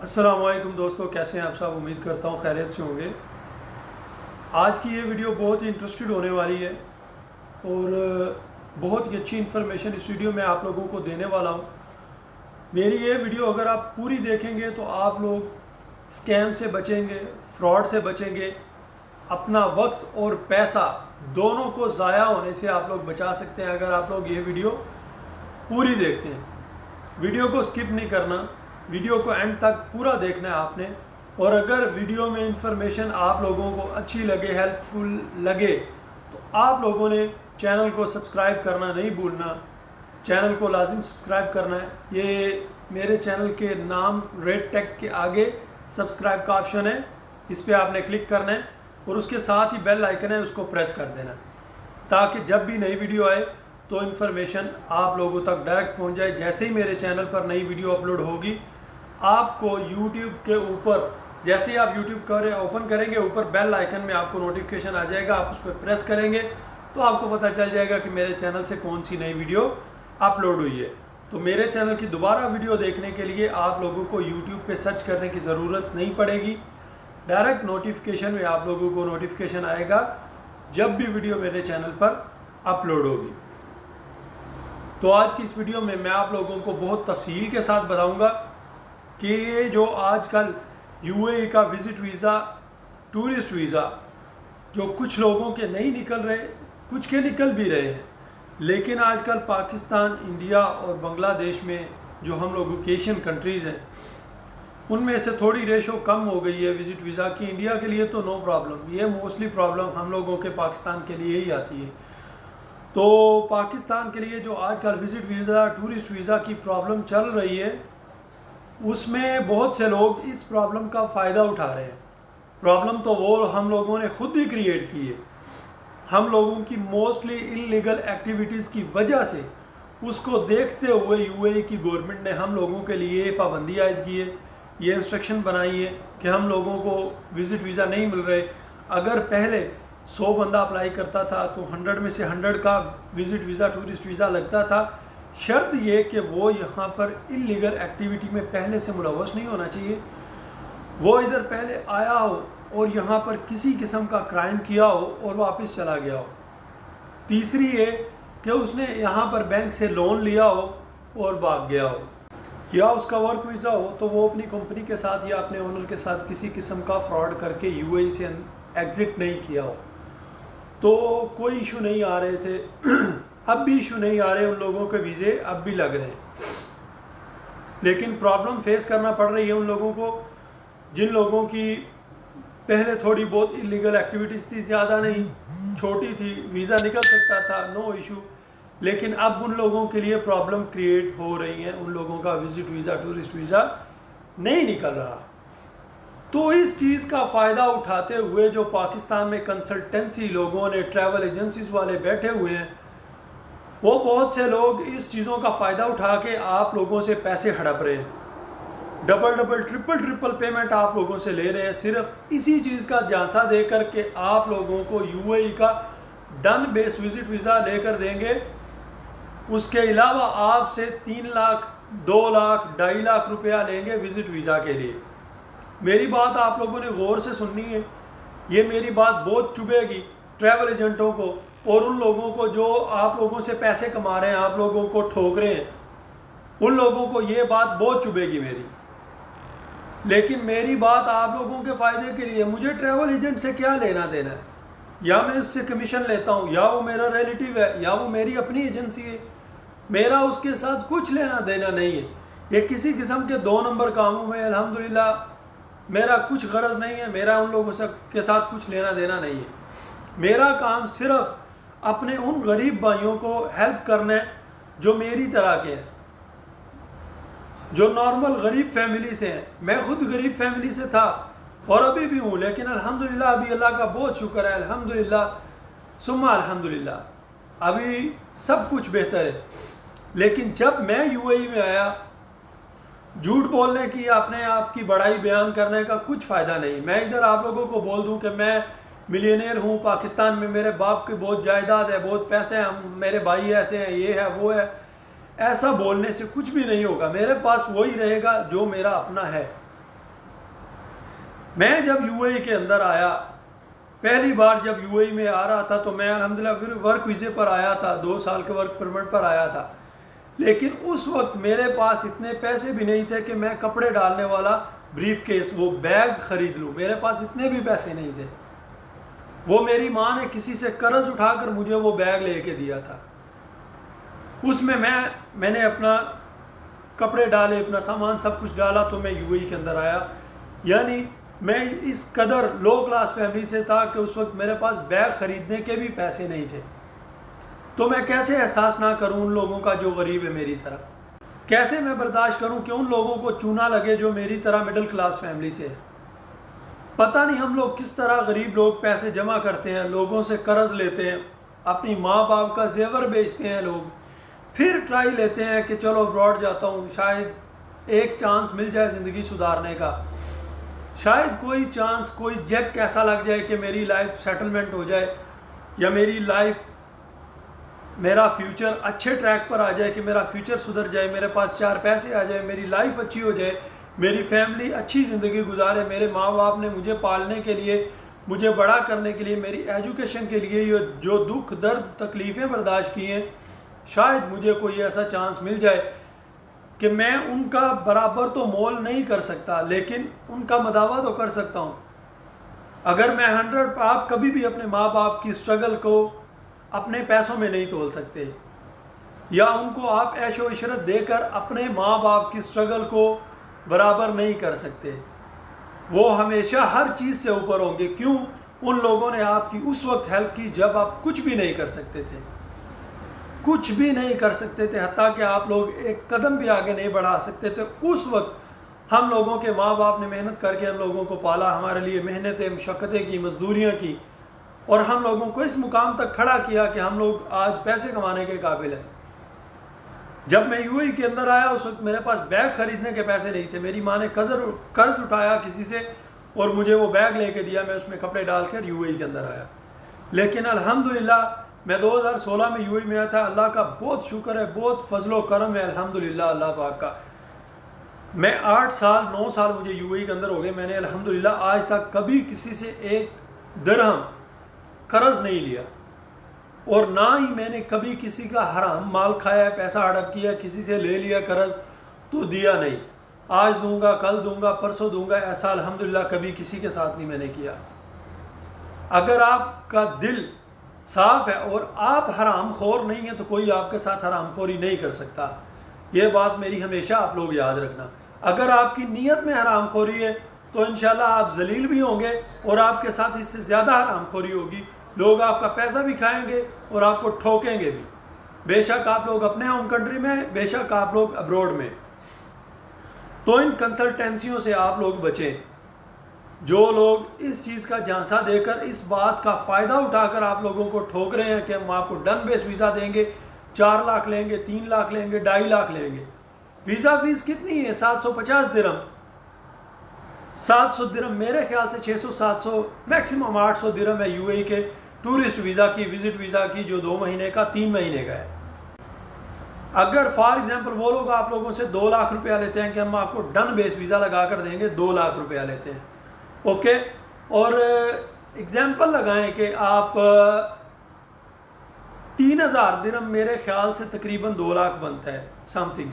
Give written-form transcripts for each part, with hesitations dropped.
अस्सलामुअलैकुम दोस्तों, कैसे हैं आप सब। उम्मीद करता हूँ खैरियत से होंगे। आज की ये वीडियो बहुत ही इंटरेस्टेड होने वाली है और बहुत ही अच्छी इन्फॉर्मेशन इस वीडियो में आप लोगों को देने वाला हूँ। मेरी ये वीडियो अगर आप पूरी देखेंगे तो आप लोग स्कैम से बचेंगे, फ्रॉड से बचेंगे, अपना वक्त और पैसा दोनों को ज़ाया होने से आप लोग बचा सकते हैं अगर आप लोग ये वीडियो पूरी देखते हैं। वीडियो को स्किप नहीं करना, वीडियो को एंड तक पूरा देखना है आपने। और अगर वीडियो में इंफॉर्मेशन आप लोगों को अच्छी लगे, हेल्पफुल लगे, तो आप लोगों ने चैनल को सब्सक्राइब करना नहीं भूलना। चैनल को लाजिम सब्सक्राइब करना है। ये मेरे चैनल के नाम रेड टेक के आगे सब्सक्राइब का ऑप्शन है, इस पर आपने क्लिक करना है और उसके साथ ही बेल आइकन है, उसको प्रेस कर देना ताकि जब भी नई वीडियो आए तो इन्फॉर्मेशन आप लोगों तक डायरेक्ट पहुंच जाए। जैसे ही मेरे चैनल पर नई वीडियो अपलोड होगी, आपको YouTube के ऊपर, जैसे ही आप YouTube ओपन करेंगे, ऊपर बेल आइकन में आपको नोटिफिकेशन आ जाएगा। आप उस पर प्रेस करेंगे तो आपको पता चल जाएगा कि मेरे चैनल से कौन सी नई वीडियो अपलोड हुई है। तो मेरे चैनल की दोबारा वीडियो देखने के लिए आप लोगों को YouTube पे सर्च करने की ज़रूरत नहीं पड़ेगी। डायरेक्ट नोटिफिकेशन में आप लोगों को नोटिफिकेशन आएगा जब भी वीडियो मेरे चैनल पर अपलोड होगी। तो आज की इस वीडियो में मैं आप लोगों को बहुत तफसील के साथ बताऊंगा कि ये जो आजकल UAE का विज़िट वीज़ा, टूरिस्ट वीज़ा, जो कुछ लोगों के नहीं निकल रहे, कुछ के निकल भी रहे हैं, लेकिन आजकल पाकिस्तान, इंडिया और बांग्लादेश में जो हम लोगों की एशियन कंट्रीज़ हैं, उनमें से थोड़ी रेशो कम हो गई है विज़िट वीज़ा की। इंडिया के लिए तो नो प्रॉब्लम, ये मोस्टली प्रॉब्लम हम लोगों के पाकिस्तान के लिए ही आती है। तो पाकिस्तान के लिए जो आजकल विज़िट वीज़ा, टूरिस्ट वीज़ा की प्रॉब्लम चल रही है, उसमें बहुत से लोग इस प्रॉब्लम का फ़ायदा उठा रहे हैं। प्रॉब्लम तो वो हम लोगों ने खुद ही क्रिएट की है। हम लोगों की मोस्टली इलीगल एक्टिविटीज़ की वजह से, उसको देखते हुए UAE की गवर्नमेंट ने हम लोगों के लिए पाबंदी आयद की है, ये इंस्ट्रक्शन बनाई है कि हम लोगों को विज़िट वीज़ा नहीं मिल रहे। अगर पहले 100 बंदा अप्लाई करता था तो 100 में से 100 का विज़िट वीज़ा, टूरिस्ट वीज़ा लगता था। शर्त ये कि वो यहाँ पर इलीगल एक्टिविटी में पहले से मुलव्वस नहीं होना चाहिए, वो इधर पहले आया हो और यहाँ पर किसी किस्म का क्राइम किया हो और वापस चला गया हो। तीसरी ये कि उसने यहाँ पर बैंक से लोन लिया हो और भाग गया हो, या उसका वर्क वीज़ा हो तो वो अपनी कंपनी के साथ या अपने ओनर के साथ किसी किस्म का फ्रॉड करके UAE से एग्ज़िट नहीं किया हो। तो कोई इशू नहीं आ रहे थे अब भी इशू नहीं आ रहे, उन लोगों के वीज़े अब भी लग रहे हैं। लेकिन प्रॉब्लम फेस करना पड़ रही है उन लोगों को जिन लोगों की पहले थोड़ी बहुत इलीगल एक्टिविटीज़ थी, ज़्यादा नहीं, छोटी थी, वीज़ा निकल सकता था, नो इशू। लेकिन अब उन लोगों के लिए प्रॉब्लम क्रिएट हो रही है, उन लोगों का विज़िट वीज़ा, टूरिस्ट वीज़ा नहीं निकल रहा। तो इस चीज़ का फ़ायदा उठाते हुए जो पाकिस्तान में कंसल्टेंसी लोगों ने, ट्रैवल एजेंसीज वाले बैठे हुए हैं, वो बहुत से लोग इस चीज़ों का फ़ायदा उठा के आप लोगों से पैसे हड़प रहे हैं। डबल ट्रिपल पेमेंट आप लोगों से ले रहे हैं, सिर्फ इसी चीज़ का झांसा दे करके आप लोगों को UAE का डन बेस विज़िट वीज़ा लेकर देंगे। उसके अलावा आपसे 3 लाख, 2 लाख, 2.5 लाख रुपया लेंगे विज़िट वीज़ा के लिए। मेरी बात आप लोगों ने गौर से सुननी है, ये मेरी बात बहुत चुभेगी ट्रैवल एजेंटों को और उन लोगों को जो आप लोगों से पैसे कमा रहे हैं, आप लोगों को ठोक रहे हैं, उन लोगों को ये बात बहुत चुभेगी मेरी। लेकिन मेरी बात आप लोगों के फ़ायदे के लिए, मुझे ट्रैवल एजेंट से क्या लेना देना है, या मैं उससे कमीशन लेता हूँ, या वो मेरा रिलेटिव है, या वो मेरी अपनी एजेंसी है, मेरा उसके साथ कुछ लेना देना नहीं है। ये किसी किस्म के 2 नंबर कामों में अल्हम्दुलिल्लाह मेरा कुछ गरज नहीं है, मेरा उन लोगों के साथ कुछ लेना देना नहीं है। मेरा काम सिर्फ अपने उन गरीब भाइयों को हेल्प करना है जो मेरी तरह के हैं, जो नॉर्मल गरीब फैमिली से हैं। मैं खुद गरीब फैमिली से था और अभी भी हूँ, लेकिन अल्हम्दुलिल्लाह अभी अल्लाह का बहुत शुक्र है, अल्हम्दुलिल्लाह सुम्मा अल्हम्दुलिल्लाह, अभी सब कुछ बेहतर है। लेकिन जब मैं UAE में आया, झूठ बोलने की, अपने आप की बड़ाई बयान करने का कुछ फ़ायदा नहीं। मैं इधर आप लोगों को बोल दूं कि मैं मिलियनेयर हूं, पाकिस्तान में मेरे बाप की बहुत जायदाद है, बहुत पैसे हैं, मेरे भाई ऐसे हैं, ये है वो है, ऐसा बोलने से कुछ भी नहीं होगा। मेरे पास वही रहेगा जो मेरा अपना है। मैं जब यूएई के अंदर आया, पहली बार जब यूएई में आ रहा था, तो मैं अल्हम्दुलिल्लाह फिर वर्क वीज़े पर आया था, 2 साल के वर्क परमिट पर आया था। लेकिन उस वक्त मेरे पास इतने पैसे भी नहीं थे कि मैं कपड़े डालने वाला ब्रीफ केस, वो बैग ख़रीद लूँ। मेरे पास इतने भी पैसे नहीं थे। वो मेरी माँ ने किसी से कर्ज उठाकर मुझे वो बैग लेके दिया था। उसमें मैंने अपना कपड़े डाले, अपना सामान सब कुछ डाला, तो मैं यूएई के अंदर आया। यानी मैं इस कदर लो क्लास फैमिली से था कि उस वक्त मेरे पास बैग ख़रीदने के भी पैसे नहीं थे। तो मैं कैसे एहसास ना करूं उन लोगों का जो गरीब है मेरी तरह? कैसे मैं बर्दाश्त करूं कि उन लोगों को चूना लगे जो मेरी तरह मिडिल क्लास फैमिली से है? पता नहीं हम लोग किस तरह गरीब लोग पैसे जमा करते हैं, लोगों से कर्ज लेते हैं, अपनी माँ बाप का जेवर बेचते हैं लोग, फिर ट्राई लेते हैं कि चलो अब्रॉड जाता हूँ, शायद एक चांस मिल जाए ज़िंदगी सुधारने का, शायद कोई चांस, कोई जैक ऐसा लग जाए कि मेरी लाइफ सेटलमेंट हो जाए, या मेरी लाइफ, मेरा फ्यूचर अच्छे ट्रैक पर आ जाए, कि मेरा फ्यूचर सुधर जाए, मेरे पास 4 पैसे आ जाए, मेरी लाइफ अच्छी हो जाए, मेरी फैमिली अच्छी ज़िंदगी गुजारे, मेरे माँ बाप ने मुझे पालने के लिए, मुझे बड़ा करने के लिए, मेरी एजुकेशन के लिए जो दुख दर्द तकलीफ़ें बर्दाश्त की हैं, शायद मुझे कोई ऐसा चांस मिल जाए कि मैं उनका बराबर तो मोल नहीं कर सकता, लेकिन उनका मदावा तो कर सकता हूँ। अगर मैं 100, आप कभी भी अपने माँ बाप की स्ट्रगल को अपने पैसों में नहीं तोल सकते, या उनको आप ऐशो इशरत देकर अपने माँ बाप की स्ट्रगल को बराबर नहीं कर सकते। वो हमेशा हर चीज़ से ऊपर होंगे। क्यों? उन लोगों ने आपकी उस वक्त हेल्प की जब आप कुछ भी नहीं कर सकते थे, कुछ भी नहीं कर सकते थे, हत्ता कि आप लोग एक कदम भी आगे नहीं बढ़ा सकते थे। उस वक्त हम लोगों के माँ बाप ने मेहनत करके हम लोगों को पाला, हमारे लिए मेहनतें, मशक्क़तें की, मजदूरियाँ की, और हम लोगों को इस मुकाम तक खड़ा किया कि हम लोग आज पैसे कमाने के काबिल हैं। जब मैं यूएई के अंदर आया, उस वक्त मेरे पास बैग ख़रीदने के पैसे नहीं थे। मेरी माँ ने कर्ज उठाया किसी से और मुझे वो बैग लेके दिया, मैं उसमें कपड़े डालकर यूएई के अंदर आया। लेकिन अल्हम्दुलिल्लाह मैं 2016 में यूएई में आया था। अल्लाह का बहुत शुक्र है, बहुत फजलो करम है अल्हम्दुलिल्लाह अल्लाह पाक का। मैं 8 साल 9 साल मुझे यूएई के अंदर हो गए। मैंने अल्हम्दुलिल्लाह आज तक कभी किसी से एक दिरहम कर्ज नहीं लिया, और ना ही मैंने कभी किसी का हराम माल खाया, पैसा हड़प किया, किसी से ले लिया कर्ज तो दिया नहीं, आज दूंगा, कल दूंगा, परसों दूंगा, ऐसा अल्हम्दुलिल्लाह कभी किसी के साथ नहीं मैंने किया। अगर आपका दिल साफ़ है और आप हराम खोर नहीं है, तो कोई आपके साथ हराम खोरी नहीं कर सकता। ये बात मेरी हमेशा आप लोग याद रखना। अगर आपकी नीयत में हराम खोरी है तो इंशाल्लाह आप जलील भी होंगे और आपके साथ इससे ज़्यादा हराम खोरी होगी। लोग आपका पैसा भी खाएंगे और आपको ठोकेंगे भी, बेशक आप लोग अपने होम कंट्री में, बेशक आप लोग अब्रॉड में। तो इन कंसल्टेंसियों से आप लोग बचें। जो लोग इस चीज़ का झांसा देकर, इस बात का फ़ायदा उठाकर आप लोगों को ठोक रहे हैं कि हम आपको डन बेस वीज़ा देंगे, 4 लाख लेंगे, 3 लाख लेंगे, 2.5 लाख लेंगे। वीज़ा फ़ीस कितनी है? 750 दिरहम। 700 दिरहम, मेरे ख्याल से 600-700, मैक्सिमम 800 दिरहम है यूएई के टूरिस्ट वीज़ा की, विज़िट वीज़ा की, जो 2 महीने का, 3 महीने का है। अगर फॉर एग्जांपल वो लोग आप लोगों से 2 लाख रुपया लेते हैं कि हम आपको डन बेस वीज़ा लगा कर देंगे, 2 लाख रुपया लेते हैं, ओके। और एग्जांपल लगाएं कि आप 3000 दिरहम, मेरे ख्याल से तकरीबन 2 लाख बनता है, समथिंग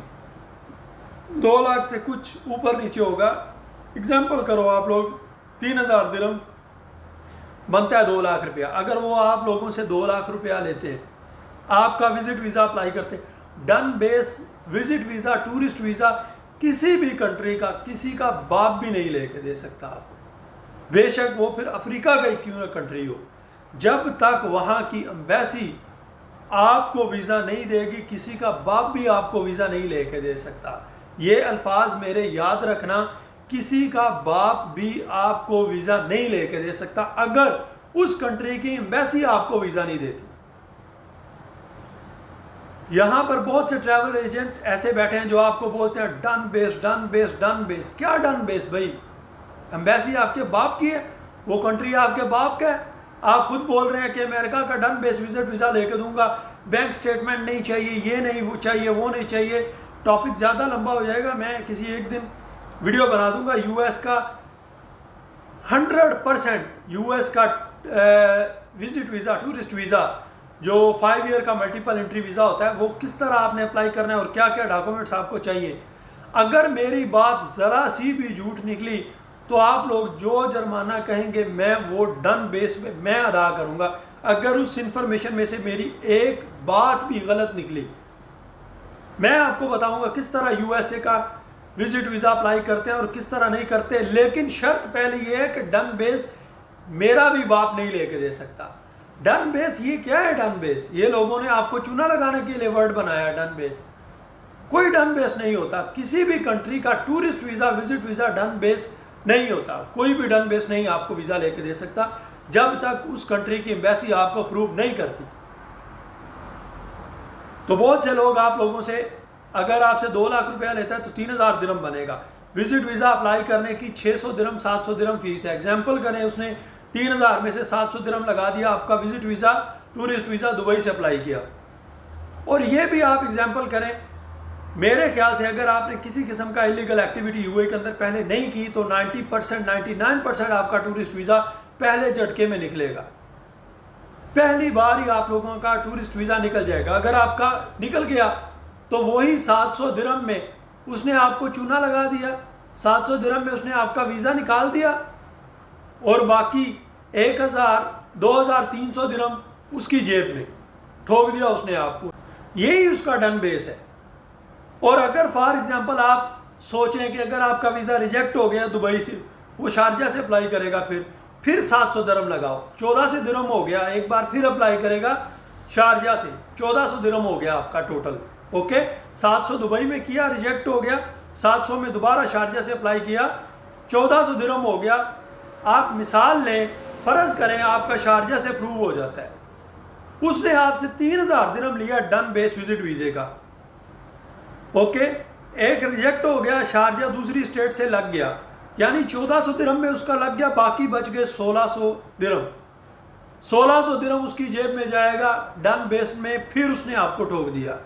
2 लाख से कुछ ऊपर नीचे होगा। एग्जांपल करो, आप लोग 3000 दिरहम बनता है 2 लाख रुपया। अगर वो आप लोगों से 2 लाख रुपया लेते, आपका विज़िट वीज़ा अप्लाई करते, done base visit visa, tourist visa, किसी भी कंट्री का किसी का बाप भी नहीं लेके दे सकता आपको, बेशक वो फिर अफ्रीका का क्यों ना कंट्री हो। जब तक वहाँ की एम्बेसी आपको वीज़ा नहीं देगी, किसी का बाप भी आपको वीज़ा नहीं लेके दे सकता। ये अल्फाज मेरे याद रखना, किसी का बाप भी आपको वीज़ा नहीं लेके दे सकता अगर उस कंट्री की एम्बेसी आपको वीज़ा नहीं देती। यहाँ पर बहुत से ट्रैवल एजेंट ऐसे बैठे हैं जो आपको बोलते हैं done base, done base, done base. क्या डन बेस भाई? एम्बेसी आपके बाप की है, वो कंट्री आपके बाप का है। आप खुद बोल रहे हैं कि अमेरिका का डन बेस विजिट वीज़ा लेके दूंगा, बैंक स्टेटमेंट नहीं चाहिए, ये नहीं चाहिए, वो नहीं चाहिए। टॉपिक ज़्यादा लंबा हो जाएगा, मैं किसी एक दिन वीडियो बना दूंगा यूएस का 100% यूएस का विजिट वीज़ा, टूरिस्ट वीज़ा जो 5 ईयर का मल्टीपल एंट्री वीज़ा होता है, वो किस तरह आपने अप्लाई करना है और क्या क्या डॉक्यूमेंट्स आपको चाहिए। अगर मेरी बात ज़रा सी भी झूठ निकली तो आप लोग जो जुर्माना कहेंगे मैं वो डन बेस पे मैं अदा करूँगा। अगर उस इंफॉर्मेशन में से मेरी एक बात भी गलत निकली, मैं आपको बताऊंगा किस तरह यूएसए का विजिट वीज़ा अप्लाई करते हैं और किस तरह नहीं करते। लेकिन शर्त पहले ये है कि डन बेस मेरा भी बाप नहीं लेके दे सकता। डन बेस ये क्या है? डन बेस ये लोगों ने आपको चूना लगाने के लिए वर्ड बनाया है। डन बेस कोई डन बेस नहीं होता। किसी भी कंट्री का tourist visa, visit visa done base नहीं होता। कोई भी डन बेस नहीं आपको वीज़ा लेके दे सकता जब तक उस कंट्री की एम्बेसी आपको अप्रूव नहीं करती। तो बहुत से लोग आप लोगों से, अगर आपसे 2 लाख रुपया लेता है तो 3000 दिरहम बनेगा। विजिट वीज़ा अप्लाई करने की 600 दिरहम 700 दिरहम फीस है। एग्जाम्पल करें, उसने 3000 में से 700 दिरहम लगा दिया, आपका visit visa, tourist visa Dubai से अप्लाई किया। और ये भी आप एग्जाम्पल करें, मेरे ख्याल से अगर आपने किसी किस्म का इलीगल एक्टिविटी यूएई के अंदर पहले नहीं की तो 90% 99% आपका टूरिस्ट वीज़ा पहले झटके में निकलेगा। पहली बार ही आप लोगों का टूरिस्ट वीज़ा निकल जाएगा। अगर आपका निकल गया तो वही 700 दिरहम में उसने आपको चूना लगा दिया, 700 दिरहम में उसने आपका वीज़ा निकाल दिया और बाकी 1000, 2000, 300 दिरहम उसकी जेब में ठोक दिया उसने आपको। यही उसका डन बेस है। और अगर फॉर एग्जांपल आप सोचें कि अगर आपका वीज़ा रिजेक्ट हो गया दुबई से, वो शारजा से अप्लाई करेगा, फिर 700 दिरहम लगाओ, 1400 दिरहम हो गया। एक बार फिर अप्लाई करेगा शारजा से, 1400 दिरहम हो गया आपका टोटल। ओके, 700 दुबई में किया, रिजेक्ट हो गया, 700 में दोबारा शारजा से अप्लाई किया, 1400 दिरहम हो गया। आप मिसाल लें, फ़र्ज़ करें आपका शारजा से अप्रूव हो जाता है, उसने आपसे 3000 दिरहम लिया डन बेस विजिट वीज़े का। ओके, एक रिजेक्ट हो गया, शारजा दूसरी स्टेट से लग गया, यानी 1400 दिरहम में उसका लग गया, बाकी बच गए 1600 दिरहम। 1600 दिरहम उसकी जेब में जाएगा डन बेस में, फिर उसने आपको ठोक दिया।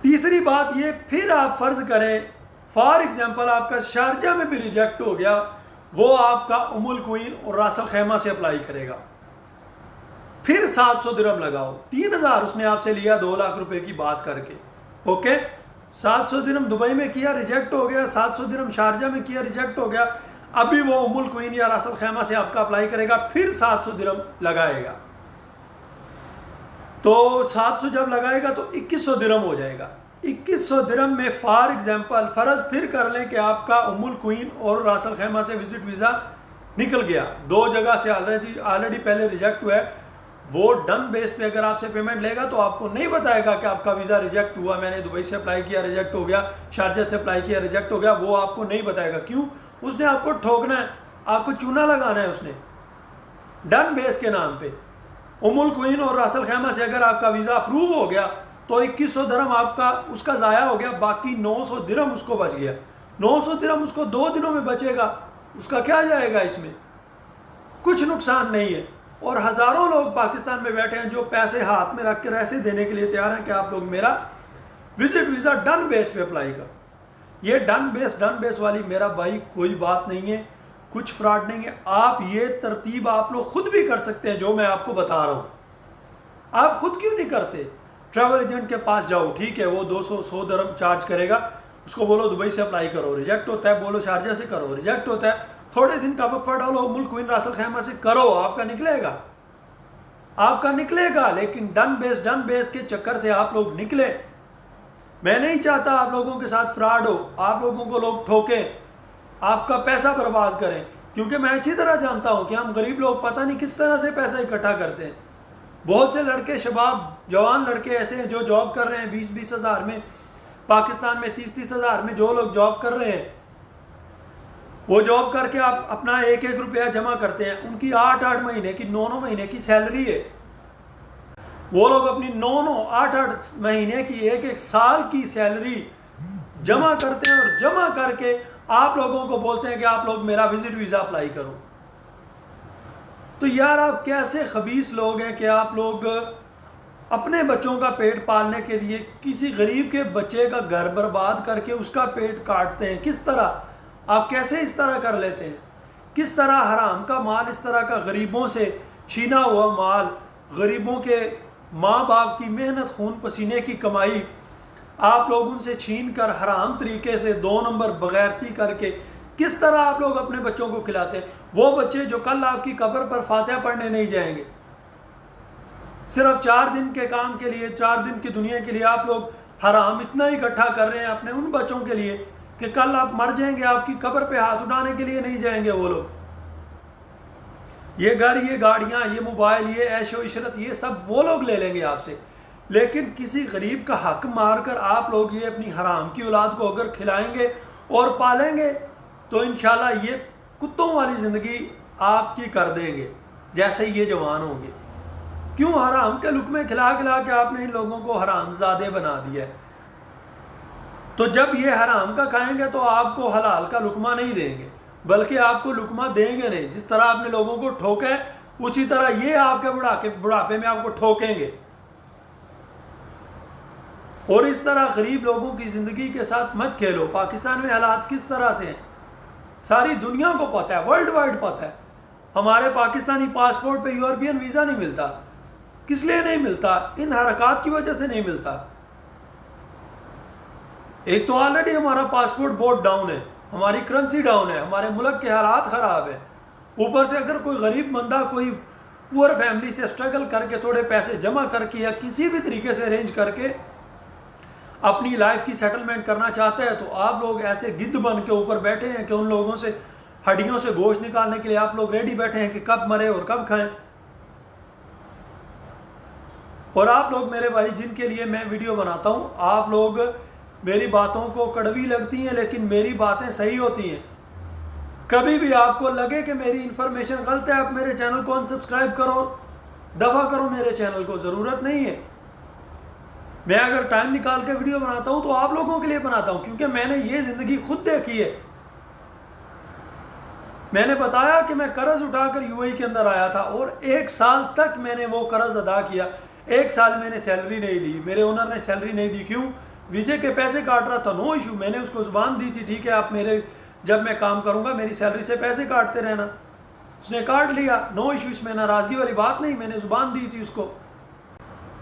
तीसरी बात ये, फिर आप फर्ज करें फॉर एग्जांपल आपका शारजा में भी रिजेक्ट हो गया, वो आपका उमुल क्वीन और रासल खैमा से अप्लाई करेगा, फिर 700 दिरहम लगाओ। 3000 उसने आपसे लिया 2 लाख रुपए की बात करके। ओके, 700 दिरहम दुबई में किया, रिजेक्ट हो गया, 700 दिरहम शारजा में किया, रिजेक्ट हो गया, अभी वो उमुल क्वीन या रासल खैमा से आपका अप्लाई करेगा, फिर 700 दिरहम लगाएगा। तो 700 जब लगाएगा तो 2100 दिरहम हो जाएगा। 2100 दिरहम में फॉर एग्जांपल फ़र्ज फिर कर लें कि आपका उमुल क्वीन और रासल खैमा से विजिट वीज़ा निकल गया, 2 जगह से ऑलरेडी पहले रिजेक्ट हुआ है। वो डन बेस पे अगर आपसे पेमेंट लेगा तो आपको नहीं बताएगा कि आपका वीज़ा रिजेक्ट हुआ, मैंने दुबई से अप्लाई किया रिजेक्ट हो गया, शारजा से अप्लाई किया रिजेक्ट हो गया, वो आपको नहीं बताएगा। क्यों? उसने आपको ठोकना है, आपको चूना लगाना है उसने डन बेस के नाम पे। उमुल क्वीन और रासल खैमा से अगर आपका वीज़ा अप्रूव हो गया तो 2100 दिरहम आपका उसका ज़ाया हो गया, बाकी 900 दिरहम उसको बच गया। 900 दिरहम उसको 2 दिनों में बचेगा, उसका क्या जाएगा इसमें? कुछ नुकसान नहीं है। और हज़ारों लोग पाकिस्तान में बैठे हैं जो पैसे हाथ में रख कर ऐसे देने के लिए तैयार हैं कि आप लोग मेरा विजिट वीज़ा डन बेस पे अप्लाई करो। ये डन बेस वाली मेरा भाई कोई बात नहीं है, कुछ फ्रॉड नहीं है। आप ये तरतीब आप लोग खुद भी कर सकते हैं जो मैं आपको बता रहा हूँ। आप खुद क्यों नहीं करते? ट्रैवल एजेंट के पास जाओ, ठीक है, वो 200-100 दिरहम चार्ज करेगा, उसको बोलो दुबई से अप्लाई करो, रिजेक्ट होता है, बोलो शारजा से करो, रिजेक्ट होता है, थोड़े दिन का वक्फा डालो, उमुल क्वीन रासल खैमा से करो, आपका निकलेगा। लेकिन डन बेस के चक्कर से आप लोग निकले। मैं नहीं चाहता आप लोगों के साथ फ्रॉड हो, आप लोगों को लोग ठोकें, आपका पैसा बर्बाद करें, क्योंकि मैं अच्छी तरह जानता हूं कि हम गरीब लोग पता नहीं किस तरह से पैसा इकट्ठा करते हैं। बहुत से लड़के, शबाब, जवान लड़के ऐसे हैं जो जॉब कर रहे हैं 20-20 हज़ार में, पाकिस्तान में 30-30 हज़ार में जो लोग जॉब कर रहे हैं, वो जॉब करके आप अपना 1-1 रुपया जमा करते हैं, उनकी 8-8 महीने की 9-9 महीने की सैलरी है। वो लोग अपनी 9-9, 8-8 महीने की 1-1 साल की सैलरी जमा करते हैं और जमा करके आप लोगों को बोलते हैं कि आप लोग मेरा विजिट वीज़ा अप्लाई करो। तो यार आप कैसे खबीस लोग हैं कि आप लोग अपने बच्चों का पेट पालने के लिए किसी गरीब के बच्चे का घर बर्बाद करके उसका पेट काटते हैं। किस तरह आप कैसे इस तरह कर लेते हैं? किस तरह हराम का माल, इस तरह का गरीबों से छीना हुआ माल, गरीबों के माँ बाप की मेहनत खून पसीने की कमाई आप लोग उनसे छीन कर हराम तरीके से 2 नंबर बगैरती करके किस तरह आप लोग अपने बच्चों को खिलाते हैं। वो बच्चे जो कल आपकी कब्र पर फातिहा पढ़ने नहीं जाएंगे, सिर्फ 4 दिन के काम के लिए, 4 दिन की दुनिया के लिए आप लोग हराम इतना इकट्ठा कर रहे हैं अपने उन बच्चों के लिए कि कल आप मर जाएंगे, आपकी कब्र पे हाथ उठाने के लिए नहीं जाएंगे वो लोग। ये घर, ये गाड़ियाँ, ये मोबाइल, ये ऐशो इशरत, ये सब वो लोग ले लेंगे आपसे, लेकिन किसी गरीब का हक मारकर आप लोग ये अपनी हराम की औलाद को अगर खिलाएंगे और पालेंगे तो इंशाल्लाह ये कुत्तों वाली ज़िंदगी आपकी कर देंगे जैसे ये जवान होंगे। क्यों? हराम के लुकमे खिला खिला के आपने इन लोगों को हरामजादे बना दिया है। तो जब ये हराम का खाएंगे तो आपको हलाल का लुकमा नहीं देंगे, बल्कि आपको लुकमा देंगे नहीं। जिस तरह आपने लोगों को ठोका है उसी तरह ये आपके बुढ़ापे में आपको ठोकेंगे। और इस तरह गरीब लोगों की ज़िंदगी के साथ मत खेलो। पाकिस्तान में हालात किस तरह से हैं सारी दुनिया को पता है, वर्ल्ड वाइड पता है। हमारे पाकिस्तानी पासपोर्ट पे यूरोपियन वीज़ा नहीं मिलता। किस लिए नहीं मिलता? इन हरकत की वजह से नहीं मिलता। एक तो ऑलरेडी हमारा पासपोर्ट बहुत डाउन है, हमारी करेंसी डाउन है, हमारे मुल्क के हालात ख़राब है। ऊपर से अगर कोई गरीब बंदा कोई पुअर फैमिली से स्ट्रगल करके थोड़े पैसे जमा करके या किसी भी तरीके से अरेंज करके अपनी लाइफ की सेटलमेंट करना चाहते हैं, तो आप लोग ऐसे गिद्ध बन के ऊपर बैठे हैं कि उन लोगों से हड्डियों से गोश्त निकालने के लिए आप लोग रेडी बैठे हैं कि कब मरे और कब खाएं। और आप लोग मेरे भाई जिनके लिए मैं वीडियो बनाता हूं, आप लोग मेरी बातों को कड़वी लगती हैं लेकिन मेरी बातें सही होती हैं। कभी भी आपको लगे कि मेरी इंफॉर्मेशन गलत है, आप मेरे चैनल को अनसब्सक्राइब करो, दफ़ा करो मेरे चैनल को, ज़रूरत नहीं है। मैं अगर टाइम निकाल के वीडियो बनाता हूं तो आप लोगों के लिए बनाता हूं, क्योंकि मैंने ये ज़िंदगी खुद देखी है। मैंने बताया कि मैं कर्ज उठाकर यूएई के अंदर आया था और 1 साल तक मैंने वो कर्ज अदा किया। 1 साल मैंने सैलरी नहीं ली, मेरे ओनर ने सैलरी नहीं दी। क्यों? वीजे के पैसे काट रहा था, नो इशू। मैंने उसको ज़ुबान दी थी, ठीक है आप मेरे जब मैं काम करूंगा मेरी सैलरी से पैसे काटते रहना। उसने काट लिया, नो इशू, इसमें नाराज़गी वाली बात नहीं, मैंने ज़ुबान दी थी उसको।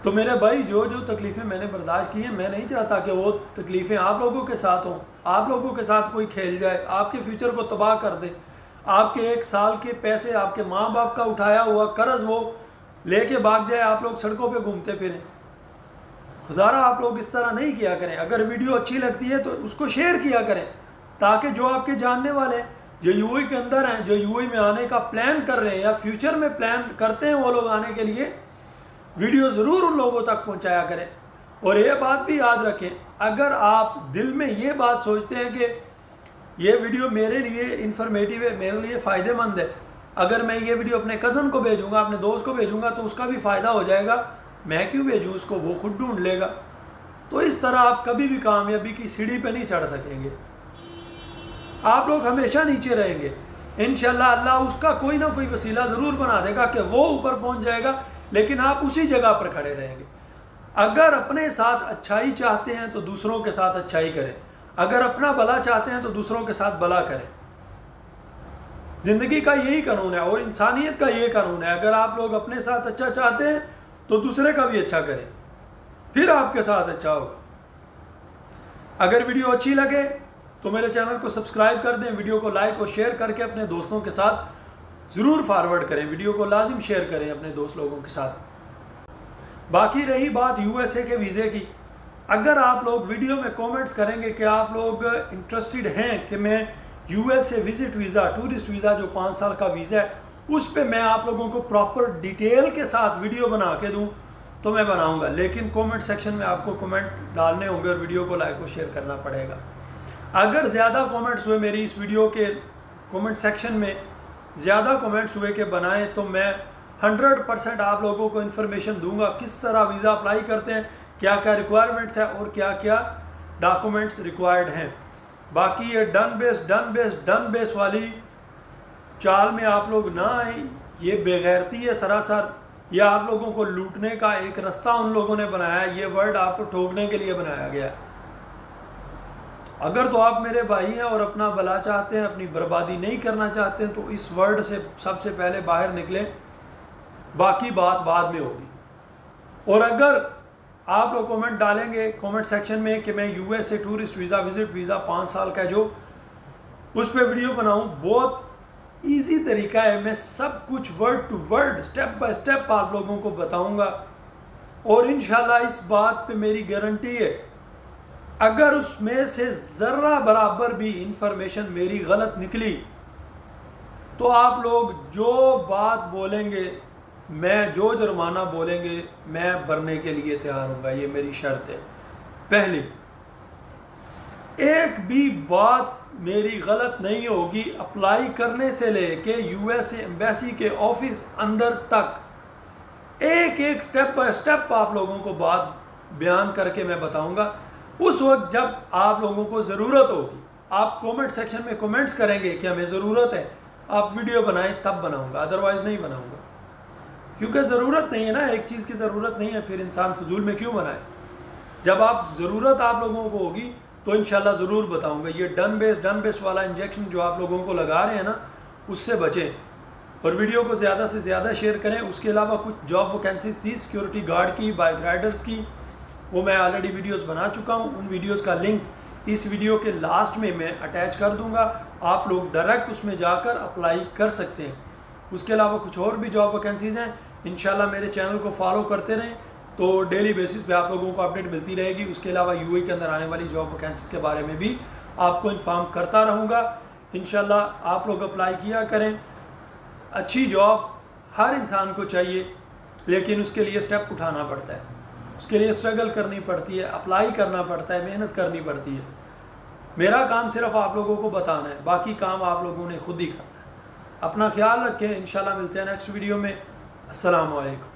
तो मेरे भाई जो जो तकलीफ़ें मैंने बर्दाश्त की हैं, मैं नहीं चाहता कि वो तकलीफ़ें आप लोगों के साथ हों, आप लोगों के साथ कोई खेल जाए, आपके फ्यूचर को तबाह कर दे। आपके 1 साल के पैसे, आपके माँ बाप का उठाया हुआ कर्ज वो लेके भाग जाए, आप लोग सड़कों पे घूमते फिरें। खुदारा आप लोग इस तरह नहीं किया करें। अगर वीडियो अच्छी लगती है तो उसको शेयर किया करें, ताकि जो आपके जानने वाले जो यूएई के अंदर हैं, जो यूएई में आने का प्लान कर रहे हैं या फ्यूचर में प्लान करते हैं वो लोग आने के लिए, वीडियो ज़रूर उन लोगों तक पहुंचाया करें। और ये बात भी याद रखें, अगर आप दिल में ये बात सोचते हैं कि ये वीडियो मेरे लिए इन्फॉर्मेटिव है, मेरे लिए फ़ायदेमंद है, अगर मैं ये वीडियो अपने कज़न को भेजूँगा, अपने दोस्त को भेजूँगा तो उसका भी फ़ायदा हो जाएगा, मैं क्यों भेजूँ उसको, वो खुद ढूंढ लेगा। तो इस तरह आप कभी भी कामयाबी की सीढ़ी पे नहीं चढ़ सकेंगे। आप लोग हमेशा नीचे रहेंगे। इंशाल्लाह अल्लाह उसका कोई ना कोई वसीला ज़रूर बना देगा कि वो ऊपर पहुंच जाएगा, लेकिन आप उसी जगह पर खड़े रहेंगे। अगर अपने साथ अच्छाई चाहते हैं तो दूसरों के साथ अच्छाई करें, अगर अपना भला चाहते हैं तो दूसरों के साथ भला करें। ज़िंदगी का यही कानून है और इंसानियत का ये कानून है। अगर आप लोग अपने साथ अच्छा चाहते हैं तो दूसरे का भी अच्छा करें, फिर आपके साथ अच्छा होगा। अगर वीडियो अच्छी लगे तो मेरे चैनल को सब्सक्राइब कर दें, वीडियो को लाइक और शेयर करके अपने दोस्तों के साथ ज़रूर फॉरवर्ड करें, वीडियो को लाजिम शेयर करें अपने दोस्त लोगों के साथ। बाकी रही बात यूएसए के वीज़े की, अगर आप लोग वीडियो में कमेंट्स करेंगे कि आप लोग इंटरेस्टेड हैं कि मैं USA visit visa, tourist visa जो 5 साल का वीज़ा है, उस पे मैं आप लोगों को प्रॉपर डिटेल के साथ वीडियो बना के दूं तो मैं बनाऊंगा। लेकिन कमेंट सेक्शन में आपको कमेंट डालने होंगे और वीडियो को लाइक और शेयर करना पड़ेगा। अगर ज़्यादा कमेंट्स हुए मेरी इस वीडियो के कमेंट सेक्शन में, ज़्यादा कमेंट्स हुए कि बनाएं, तो मैं 100% आप लोगों को इन्फॉर्मेशन दूंगा किस तरह वीज़ा अप्लाई करते हैं, क्या क्या रिक्वायरमेंट्स है और क्या क्या डॉक्यूमेंट्स रिक्वायर्ड हैं। बाकी ये डन बेस वाली चाल में आप लोग ना आए, ये बेगैरती है सरासर। ये आप लोगों को लूटने का एक रास्ता उन लोगों ने बनाया है, ये वर्ड आपको ठोकने के लिए बनाया गया है। अगर तो आप मेरे भाई हैं और अपना भला चाहते हैं, अपनी बर्बादी नहीं करना चाहते हैं, तो इस वर्ड से सबसे पहले बाहर निकलें, बाकी बात बाद में होगी। और अगर आप लोग कमेंट डालेंगे कमेंट सेक्शन में कि मैं यूएस से टूरिस्ट वीज़ा विजिट वीज़ा 5 साल का जो उस पर वीडियो बनाऊं, बहुत इजी तरीका है, मैं सब कुछ word to word step by step आप लोगों को बताऊंगा। और इंशाल्लाह इस बात पे मेरी गारंटी है, अगर उसमें से ज़र्रा बराबर भी इंफॉर्मेशन मेरी गलत निकली तो आप लोग जो बात बोलेंगे, मैं जो जुर्माना बोलेंगे, मैं भरने के लिए तैयार हूँगा। ये मेरी शर्त है। पहली, एक भी बात मेरी गलत नहीं होगी। अप्लाई करने से लेके यूएस एम्बेसी के ऑफिस अंदर तक एक एक स्टेप बाय स्टेप आप लोगों को बात बयान करके मैं बताऊंगा। उस वक्त जब आप लोगों को ज़रूरत होगी, आप कमेंट सेक्शन में कमेंट्स करेंगे कि हमें ज़रूरत है, आप वीडियो बनाएं, तब बनाऊंगा, अदरवाइज़ नहीं बनाऊंगा। क्योंकि ज़रूरत नहीं है ना, एक चीज़ की ज़रूरत नहीं है, फिर इंसान फजूल में क्यों बनाए। जब आप ज़रूरत आप लोगों को होगी तो इंशाल्लाह ज़रूर बताऊंगा। ये डन बेस वाला इंजेक्शन जो आप लोगों को लगा रहे हैं ना, उससे बचें और वीडियो को ज़्यादा से ज़्यादा शेयर करें। उसके अलावा कुछ जॉब वैकेंसीज थी सिक्योरिटी गार्ड की, बाइक राइडर्स की, वो मैं ऑलरेडी वीडियोस बना चुका हूँ। उन वीडियोस का लिंक इस वीडियो के लास्ट में मैं अटैच कर दूँगा, आप लोग डायरेक्ट उसमें जाकर अप्लाई कर सकते हैं। उसके अलावा कुछ और भी जॉब वैकेंसीज़ हैं, इंशाल्लाह मेरे चैनल को फॉलो करते रहें तो डेली बेसिस पे आप लोगों को अपडेट मिलती रहेगी। उसके अलावा यूएई के अंदर आने वाली जॉब वैकेंसीज के बारे में भी आपको इन्फॉर्म करता रहूँगा। इंशाल्लाह आप लोग अप्लाई किया करें। अच्छी जॉब हर इंसान को चाहिए, लेकिन उसके लिए स्टेप उठाना पड़ता है, उसके लिए स्ट्रगल करनी पड़ती है, अप्लाई करना पड़ता है, मेहनत करनी पड़ती है। मेरा काम सिर्फ आप लोगों को बताना है, बाकी काम आप लोगों ने खुद ही करना है। अपना ख्याल रखें, इंशाल्लाह मिलते हैं नेक्स्ट वीडियो में। अस्सलाम वालेकुम।